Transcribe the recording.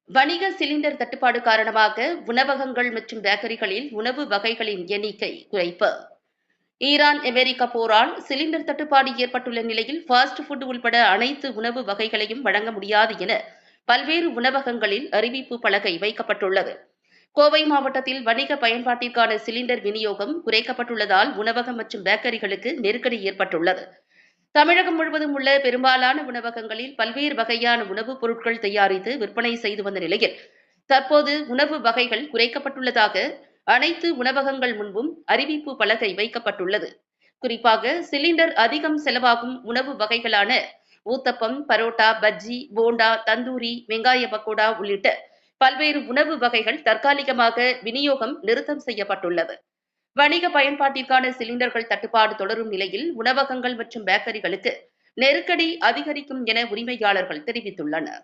வணிக சிலிண்டர் தட்டுப்பாடு காரணமாக உணவகங்கள் மற்றும் பேக்கரிகளில் உணவு வகைகளின் எண்ணிக்கை குறைப்பு. ஈரான் அமெரிக்க போரால் சிலிண்டர் தட்டுப்பாடு ஏற்பட்டுள்ள நிலையில் ஃபாஸ்ட் ஃபுட் உள்பட அனைத்து உணவு வகைகளையும் வழங்க முடியாது என பல்வேறு உணவகங்களில் அறிவிப்பு பலகை வைக்கப்பட்டுள்ளது. கோவை மாவட்டத்தில் வணிக பயன்பாட்டிற்கான சிலிண்டர் விநியோகம் குறைக்கப்பட்டுள்ளதால் உணவகம் மற்றும் பேக்கரிகளுக்கு நெருக்கடி ஏற்பட்டுள்ளது. தமிழகம் முழுவதும் உள்ள பெரும்பாலான உணவகங்களில் பல்வேறு வகையான உணவுப் பொருட்கள் தயாரித்து விற்பனை செய்து வந்த நிலையில் தற்போது உணவு வகைகள் குறைக்கப்பட்டுள்ளதாக அனைத்து உணவகங்கள் முன்பும் அறிவிப்பு பலகை வைக்கப்பட்டுள்ளது. குறிப்பாக சிலிண்டர் அதிகம் செலவாகும் உணவு வகைகளான ஊத்தப்பம், பரோட்டா, பஜ்ஜி, போண்டா, தந்தூரி, வெங்காய பக்கோடா உள்ளிட்ட பல்வேறு உணவு வகைகள் தற்காலிகமாக விநியோகம் நிறுத்தம் செய்யப்பட்டுள்ளது. வணிக பயன்பாட்டிற்கான சிலிண்டர்கள் தட்டுப்பாடு தொடரும் நிலையில் உணவகங்கள் மற்றும் பேக்கரிகளுக்கு நெருக்கடி அதிகரிக்கும் என உரிமையாளர்கள் தெரிவித்துள்ளனர்.